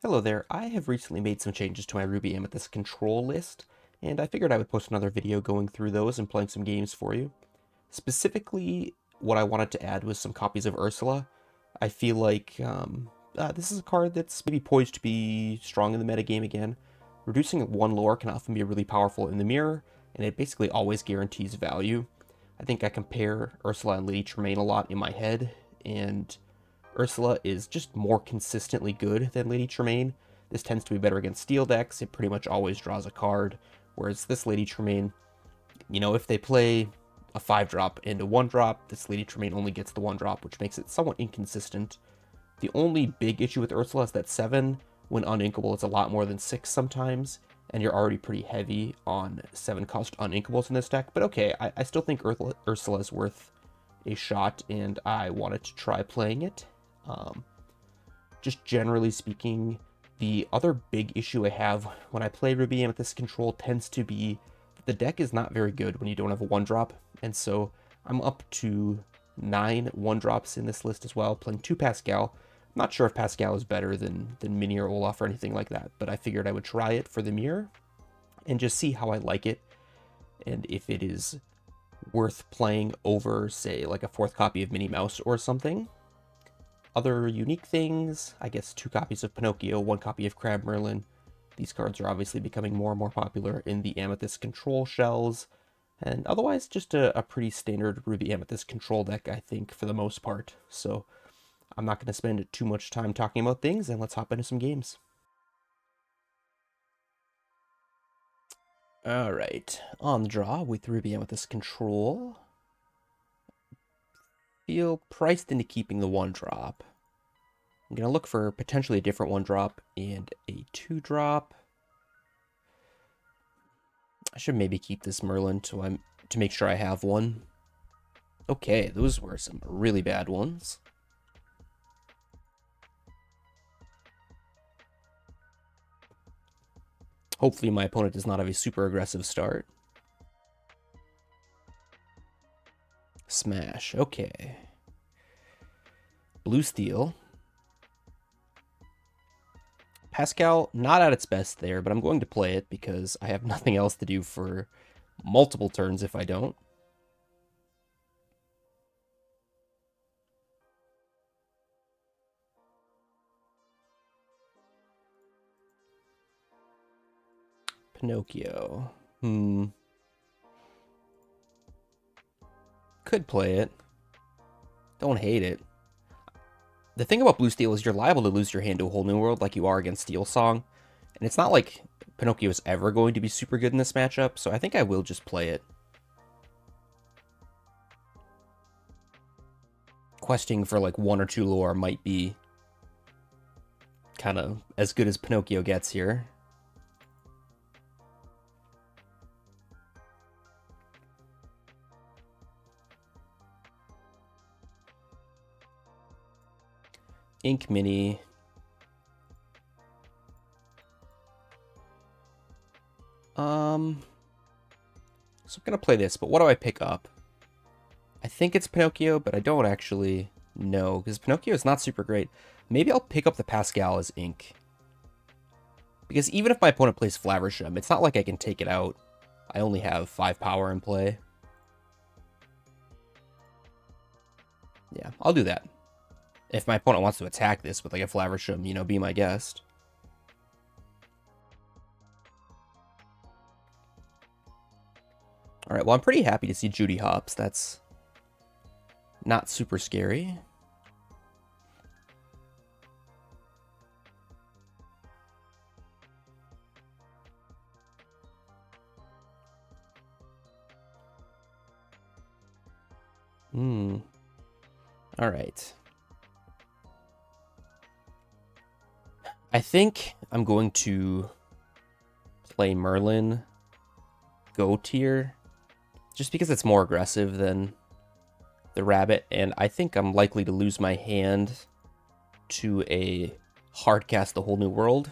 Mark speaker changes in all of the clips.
Speaker 1: Hello there, I have recently made some changes to my Ruby Amethyst Control list, and I figured I would post another video going through those and playing some games for you. Specifically, what I wanted to add was some copies of Ursula. I feel like this is a card that's maybe poised to be strong in the metagame again. Reducing one lore can often be really powerful in the mirror, and it basically always guarantees value. I think I compare Ursula and Lady Tremaine a lot in my head, and Ursula is just more consistently good than Lady Tremaine. This tends to be better against steel decks. It pretty much always draws a card. Whereas this Lady Tremaine, if they play a 5-drop and a 1-drop, this Lady Tremaine only gets the 1-drop, which makes it somewhat inconsistent. The only big issue with Ursula is that 7, when uninkable, it's a lot more than 6 sometimes, and you're already pretty heavy on 7-cost uninkables in this deck. But okay, I still think Ursula is worth a shot, and I wanted to try playing it. Um, just generally speaking, the other big issue I have when I play Ruby Amethyst Control tends to be that the deck is not very good when you don't have a 1-drop, and so I'm up to 9 1-drops in this list as well, playing 2 Pascal. I'm not sure if Pascal is better than Mini or Olaf or anything like that, but I figured I would try it for the mirror and just see how I like it, and if it is worth playing over, say, like a 4th copy of Minnie Mouse or something. Other unique things, I guess 2 copies of Pinocchio, 1 copy of Crab Merlin. These cards are obviously becoming more and more popular in the Amethyst Control shells, and otherwise just a pretty standard Ruby Amethyst Control deck, I think, for the most part. So I'm not going to spend too much time talking about things, and let's hop into some games. Alright, on the draw with Ruby Amethyst Control. Feel priced into keeping the 1-drop. I'm going to look for potentially a different 1-drop and a 2-drop. I should maybe keep this Merlin to make sure I have one. Okay, those were some really bad ones. Hopefully my opponent does not have a super aggressive start. Smash, okay. Blue Steel. Pascal, not at its best there, but I'm going to play it because I have nothing else to do for multiple turns if I don't. Pinocchio. Could play it. Don't hate it. The thing about Blue Steel is you're liable to lose your hand to a whole new world like you are against Steel Song. And it's not like Pinocchio is ever going to be super good in this matchup, so I think I will just play it. Questing for like 1 or 2 lore might be kind of as good as Pinocchio gets here. Ink Mini. So I'm gonna play this, but what do I pick up? I think it's Pinocchio, but I don't actually know, because Pinocchio is not super great. Maybe I'll pick up the Pascal as Ink. Because even if my opponent plays Flaversham, it's not like I can take it out. I only have 5 power in play. Yeah, I'll do that. If my opponent wants to attack this with like a Flaversham, be my guest. Alright, well, I'm pretty happy to see Judy Hopps. That's not super scary. Alright. I think I'm going to play Merlin Go tier, just because it's more aggressive than the rabbit, and I think I'm likely to lose my hand to a hard cast the whole new world.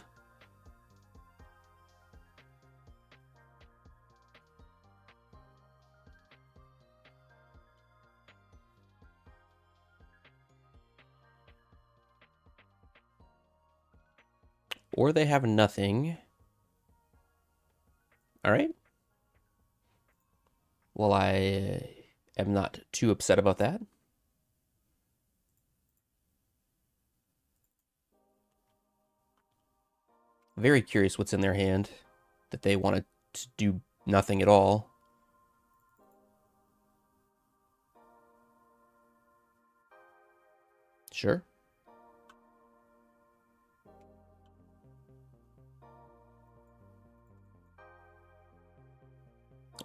Speaker 1: Or they have nothing. All right. Well, I am not too upset about that. Very curious what's in their hand that they wanted to do nothing at all. Sure.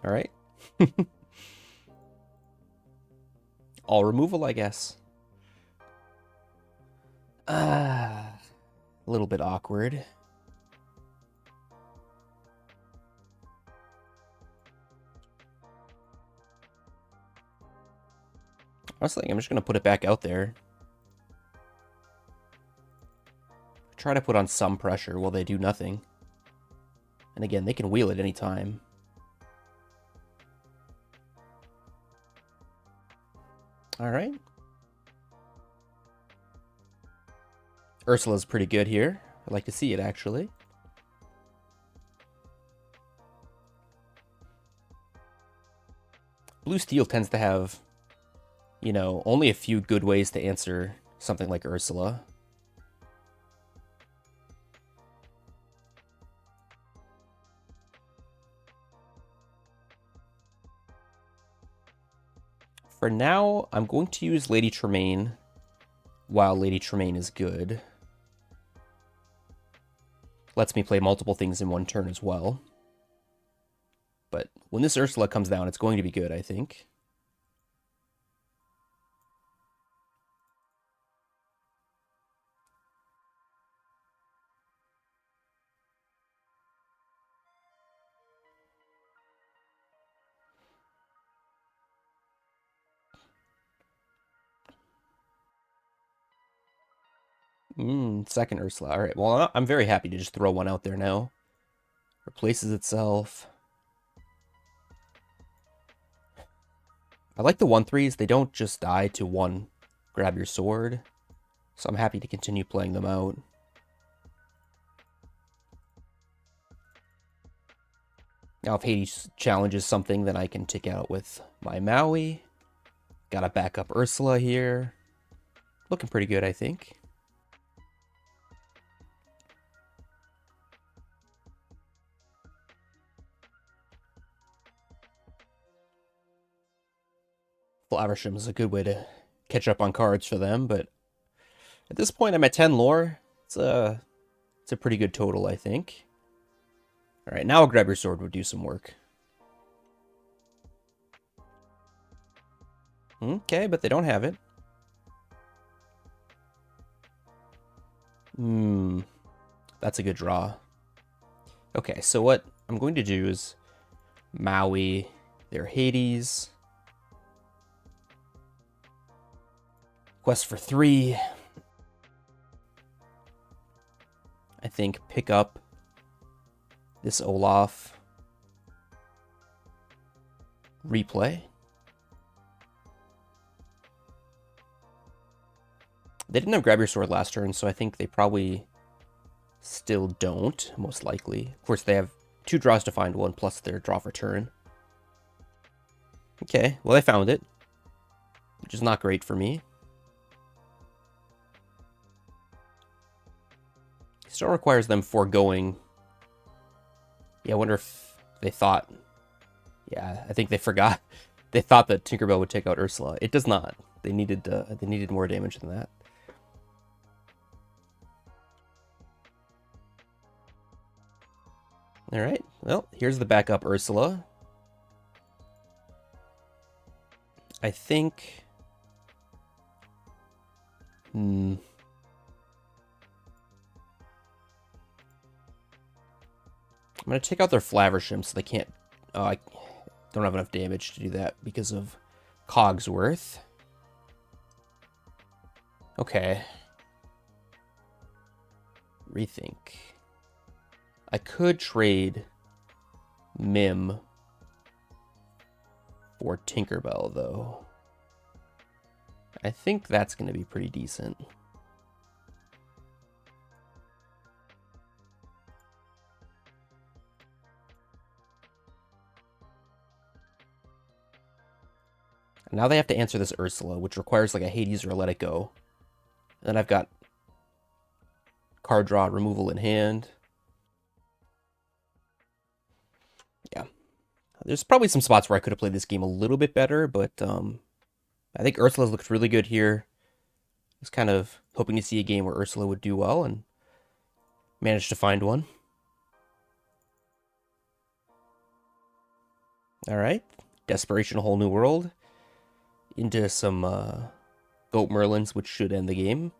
Speaker 1: All right. All removal, I guess. A little bit awkward. Honestly, I'm just going to put it back out there. Try to put on some pressure while they do nothing. And again, they can wheel at any time. All right. Ursula's pretty good here. I'd like to see it, actually. Blue Steel tends to have, you know, only a few good ways to answer something like Ursula. For now, I'm going to use Lady Tremaine while Lady Tremaine is good. Lets me play multiple things in one turn as well. But when this Ursula comes down, it's going to be good, I think. Second Ursula. All right, well, I'm very happy to just throw one out there now. Replaces itself. I like the 1/3s. They don't just die to one grab your sword. So I'm happy to continue playing them out. Now if Hades challenges something, then I can take out with my Maui. Got a backup Ursula here. Looking pretty good, I think. Flaversham is a good way to catch up on cards for them, but at this point I'm at 10 lore. It's a pretty good total, I think. All right, now a grab your sword would do some work. Okay, but they don't have it. That's a good draw. Okay, so what I'm going to do is Maui, their Hades. Quest for 3. I think pick up this Olaf. Replay. They didn't have grab your sword last turn, so I think they probably still don't, most likely. Of course, they have 2 draws to find one, plus their draw for turn. Okay, well, I found it, which is not great for me. Still requires them foregoing. Yeah, I wonder if they thought... Yeah, I think they forgot. They thought that Tinkerbell would take out Ursula. It does not. They needed more damage than that. All right, well, here's the backup Ursula. I think... I'm going to take out their Flaversham so they can't... I don't have enough damage to do that because of Cogsworth. Okay. Rethink. I could trade Mim for Tinkerbell, though. I think that's going to be pretty decent. Now they have to answer this Ursula, which requires like a Hades or a Let It Go. Then I've got card draw, removal in hand. Yeah. There's probably some spots where I could have played this game a little bit better, but I think Ursula's looked really good here. I was kind of hoping to see a game where Ursula would do well, and managed to find one. Alright. Desperation, a whole new world. Into some Goat Merlins, which should end the game.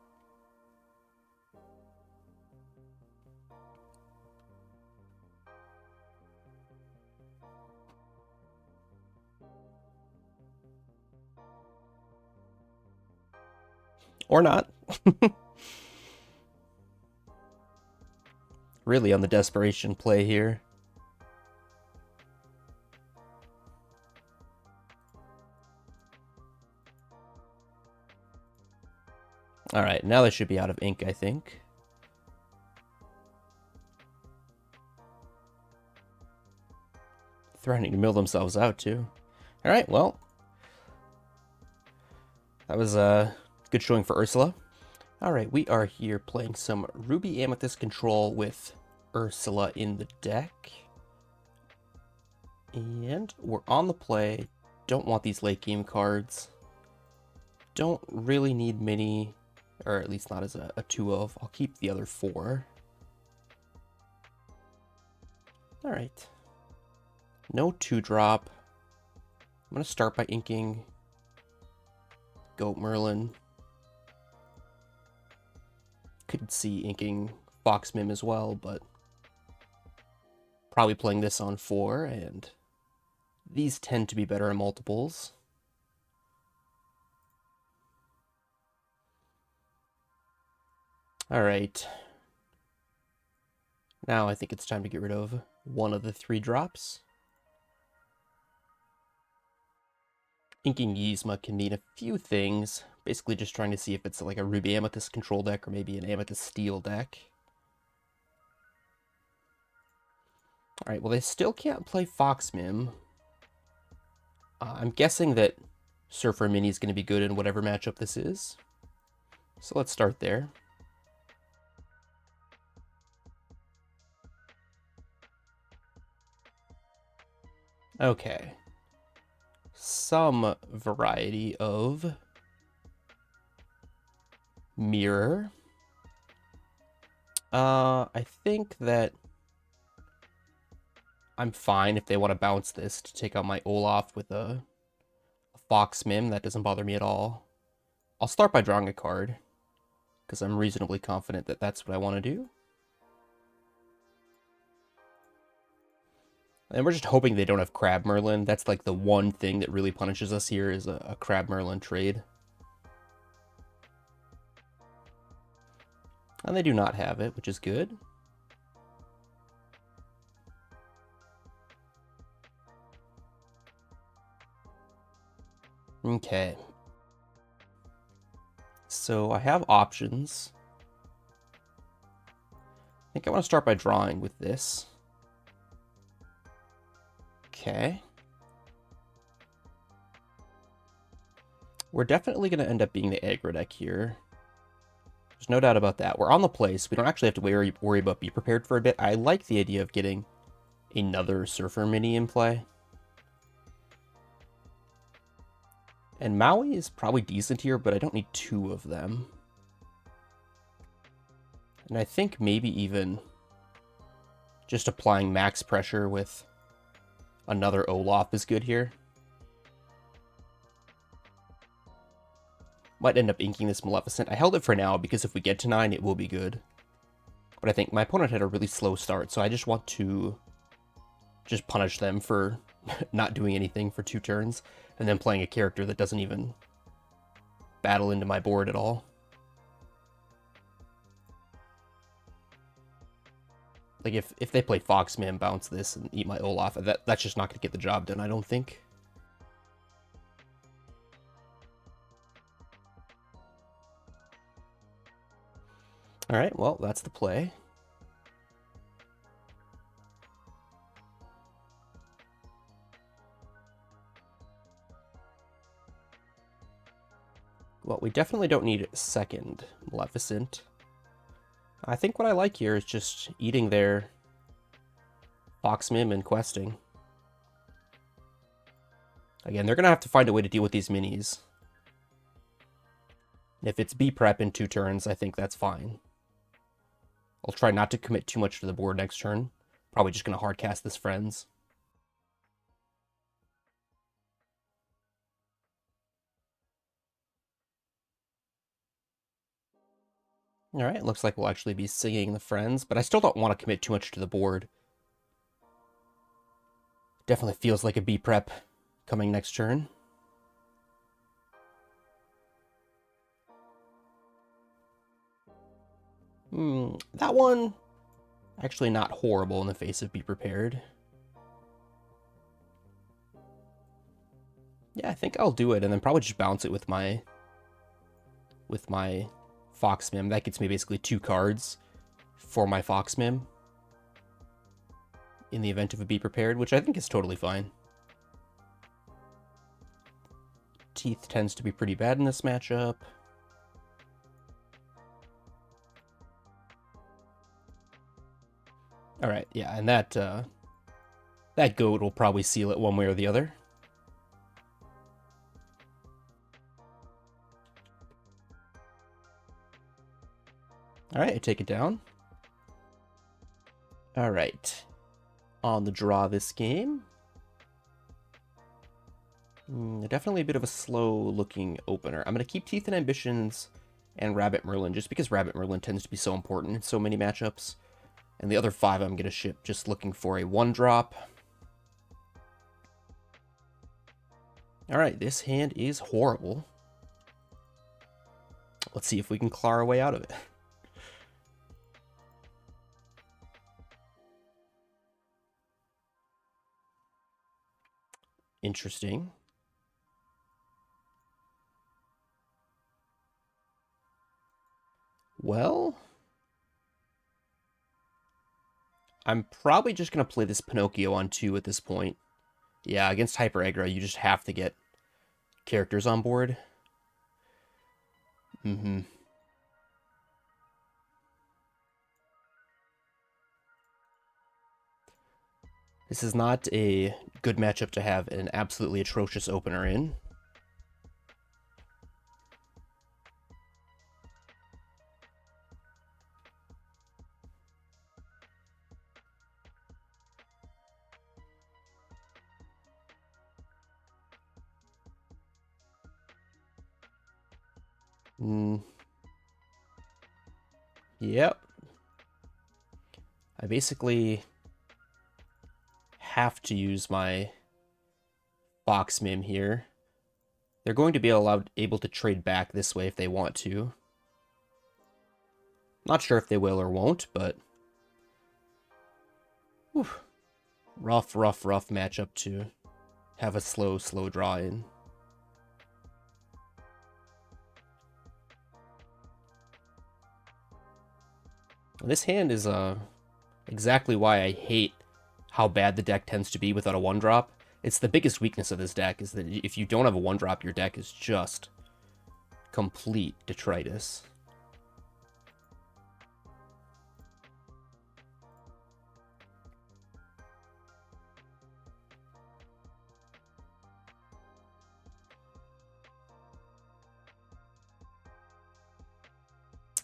Speaker 1: Or not. Really on the desperation play here. Alright, now they should be out of ink, I think. Threatening to mill themselves out, too. Alright, well. That was a good showing for Ursula. Alright, we are here playing some Ruby Amethyst Control with Ursula in the deck. And we're on the play. Don't want these late game cards. Don't really need many, or at least not as a 2 of. I'll keep the other 4. Alright. No 2-drop. I'm going to start by inking Goat Merlin. Could see inking Fox Mim as well, but probably playing this on 4, and these tend to be better in multiples. Alright. Now I think it's time to get rid of one of the 3 drops. Inking Yzma can mean a few things. Basically just trying to see if it's like a Ruby Amethyst Control deck or maybe an Amethyst Steel deck. Alright, well they still can't play Fox Mim. I'm guessing that Surfer Mini is going to be good in whatever matchup this is. So let's start there. Okay. Some variety of mirror. I think that I'm fine if they want to bounce this to take out my Olaf with a Fox Mim. That doesn't bother me at all. I'll start by drawing a card, because I'm reasonably confident that that's what I want to do. And we're just hoping they don't have Crab Merlin. That's like the one thing that really punishes us here is a Crab Merlin trade. And they do not have it, which is good. Okay. So I have options. I think I want to start by drawing with this. Okay. We're definitely going to end up being the aggro deck here. There's no doubt about that. We're on the play, so we don't actually have to worry about Be Prepared for a bit. I like the idea of getting another Surfer Mini in play. And Maui is probably decent here, but I don't need 2 of them. And I think maybe even just applying max pressure with another Olaf is good here. Might end up inking this Maleficent. I held it for now because if we get to 9, it will be good. But I think my opponent had a really slow start, so I just want to just punish them for not doing anything for 2 turns, and then playing a character that doesn't even battle into my board at all. Like, if they play Fox Mim, bounce this, and eat my Olaf, that's just not going to get the job done, I don't think. Alright, well, that's the play. Well, we definitely don't need second Maleficent. I think what I like here is just eating their Foxmim and questing. Again, they're going to have to find a way to deal with these minis. If it's B prep in 2 turns, I think that's fine. I'll try not to commit too much to the board next turn. Probably just going to hardcast this Friends. Alright, looks like we'll actually be singing the Friends, but I still don't want to commit too much to the board. Definitely feels like a B prep coming next turn. That one, actually not horrible in the face of Be Prepared. Yeah, I think I'll do it, and then probably just bounce it with my Foxmim. That gets me basically 2 cards for my Foxmim in the event of a Be Prepared, which I think is totally fine. Teeth tends to be pretty bad in this matchup. Alright, yeah, and that goat will probably seal it one way or the other. Alright, I take it down. Alright. On the draw this game. Definitely a bit of a slow-looking opener. I'm going to keep Teeth and Ambitions and Rabbit Merlin, just because Rabbit Merlin tends to be so important in so many matchups. And the other 5 I'm going to ship just looking for a 1-drop. Alright, this hand is horrible. Let's see if we can claw our way out of it. Interesting. Well, I'm probably just going to play this Pinocchio on 2 at this point. Yeah, against Hyper Aggro, you just have to get characters on board. This is not a good matchup to have an absolutely atrocious opener in. Yep. I basically have to use my Foxmim here. They're going to be able to trade back this way if they want to. Not sure if they will or won't, but whew, rough matchup to have a slow draw in. This hand is exactly why I hate how bad the deck tends to be without a 1-drop. It's the biggest weakness of this deck, is that if you don't have a 1-drop, your deck is just complete detritus.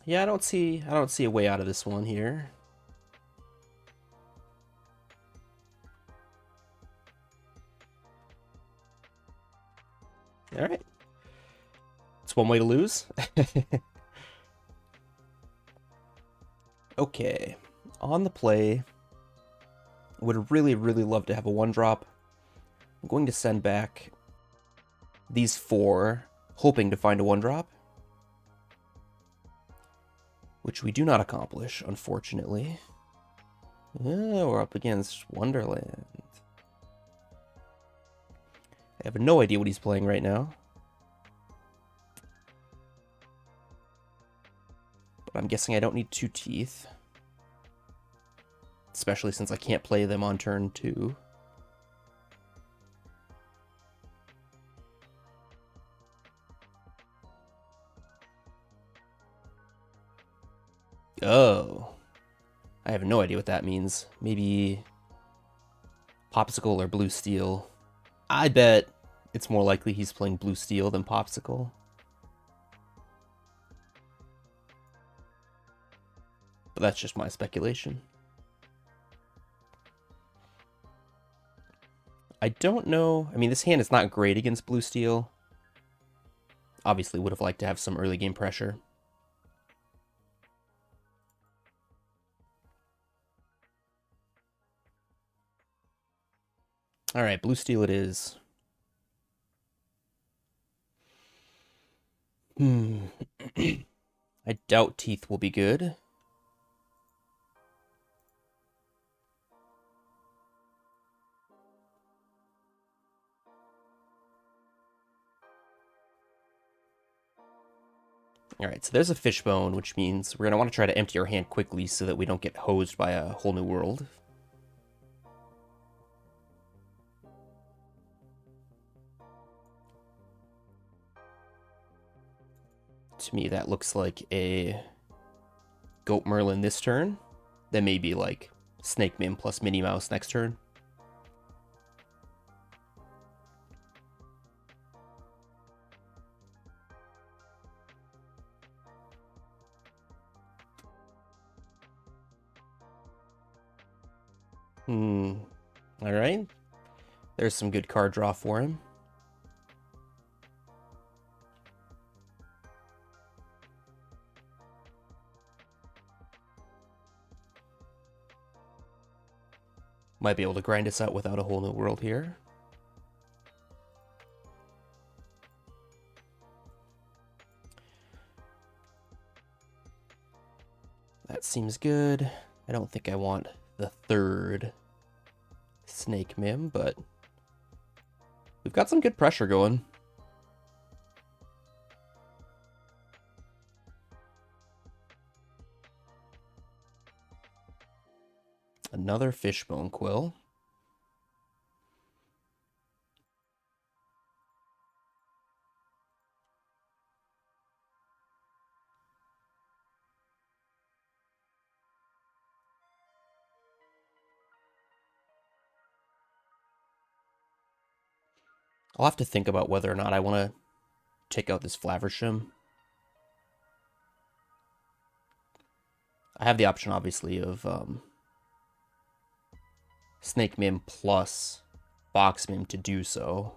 Speaker 1: Yeah, I don't see a way out of this one here. All right. It's one way to lose. Okay. On the play, would really love to have a 1-drop. I'm going to send back these 4, hoping to find a 1-drop. Which we do not accomplish, unfortunately. Oh, we're up against Wonderland. I have no idea what he's playing right now. But I'm guessing I don't need 2 teeth. Especially since I can't play them on turn 2. Oh. I have no idea what that means. Maybe Popsicle or Blue Steel. I bet it's more likely he's playing Blue Steel than Popsicle. But that's just my speculation. I don't know. I mean, this hand is not great against Blue Steel. Obviously would have liked to have some early game pressure. All right, Blue Steel it is. I doubt Teeth will be good. All right, so there's a Fishbone, which means we're going to want to try to empty our hand quickly so that we don't get hosed by a whole new world. To me, that looks like a Goat Merlin this turn. Then maybe like Snake Mim plus Minnie Mouse next turn. All right. There's some good card draw for him. Might be able to grind us out without a whole new world here. That seems good. I don't think I want the third Snake Mim, but we've got some good pressure going. Another Fishbone Quill. I'll have to think about whether or not I want to take out this Flaversham. I have the option, obviously, of Snake Mim plus Box Mim to do so.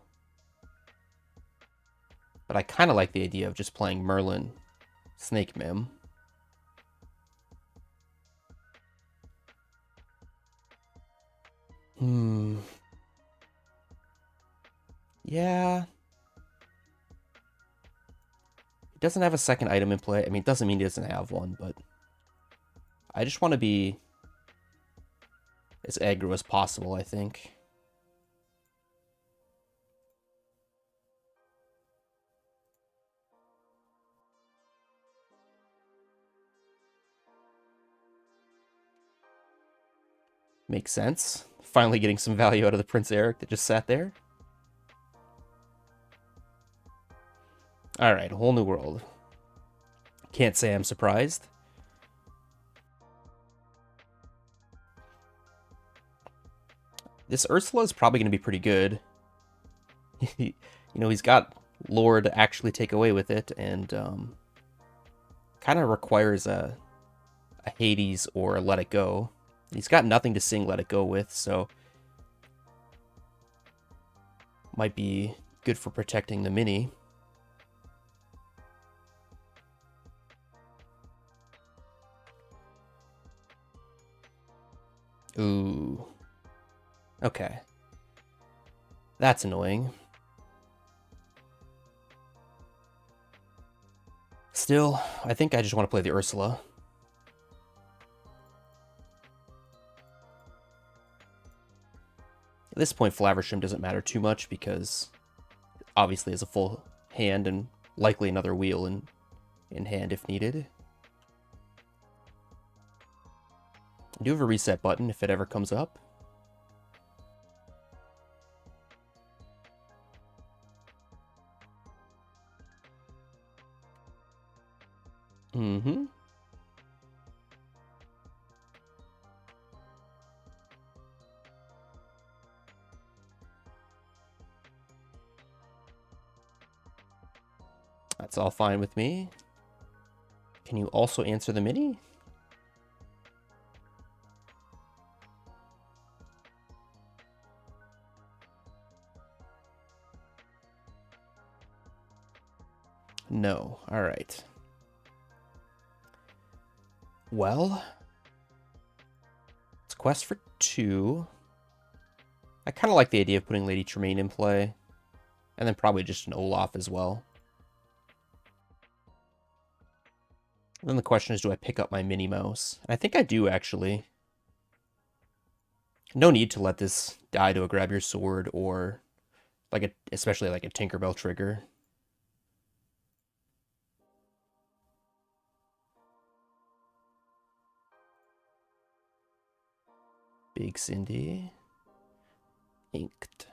Speaker 1: But I kind of like the idea of just playing Merlin Snake Mim. Yeah. He doesn't have a second item in play. I mean, it doesn't mean he doesn't have one, but I just want to be as aggro as possible, I think. Makes sense. Finally getting some value out of the Prince Eric that just sat there. All right, a whole new world. Can't say I'm surprised. This Ursula is probably going to be pretty good. You know, he's got lore to actually take away with it, and kind of requires a Hades or a Let It Go. He's got nothing to sing Let It Go with, so might be good for protecting the mini. Ooh. Okay. That's annoying. Still, I think I just want to play the Ursula. At this point, Flaversham doesn't matter too much because obviously has a full hand and likely another wheel in hand if needed. I do have a reset button if it ever comes up. That's all fine with me. Can you also answer the mini? No. All right. Well, it's quest for 2. I kind of like the idea of putting Lady Tremaine in play. And then probably just an Olaf as well. And then the question is, do I pick up my Minnie Mouse? And I think I do, actually. No need to let this die to a grab your sword or especially like a Tinkerbell trigger. Big Cindy. Inked.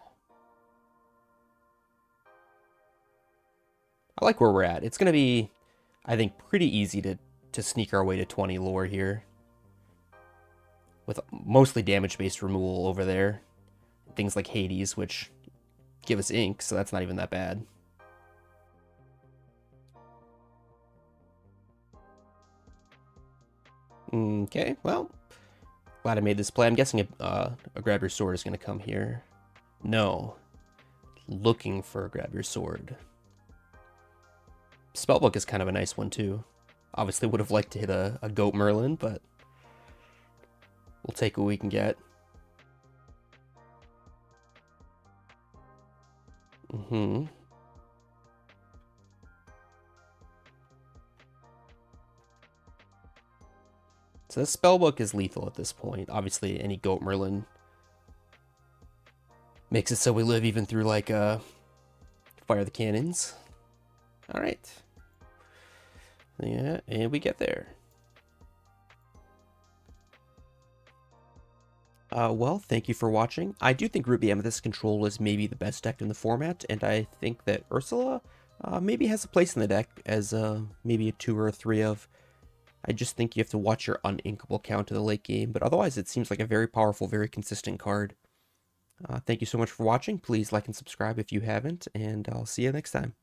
Speaker 1: I like where we're at. It's going to be, I think, pretty easy to sneak our way to 20 lore here. With mostly damage-based removal over there. Things like Hades, which give us ink, so that's not even that bad. Okay, well, glad I made this play. I'm guessing a grab your sword is going to come here. No. Looking for a grab your sword. Spellbook is kind of a nice one, too. Obviously would have liked to hit a Goat Merlin, but we'll take what we can get. So the Spellbook is lethal at this point. Obviously, any Goat Merlin makes it so we live even through, like, Fire the Cannons. Alright. Yeah, and we get there. Well, thank you for watching. I do think Ruby Amethyst Control is maybe the best deck in the format, and I think that Ursula maybe has a place in the deck as maybe a 2 or a 3 of. I just think you have to watch your uninkable count in the late game, but otherwise it seems like a very powerful, very consistent card. Thank you so much for watching. Please like and subscribe if you haven't, and I'll see you next time.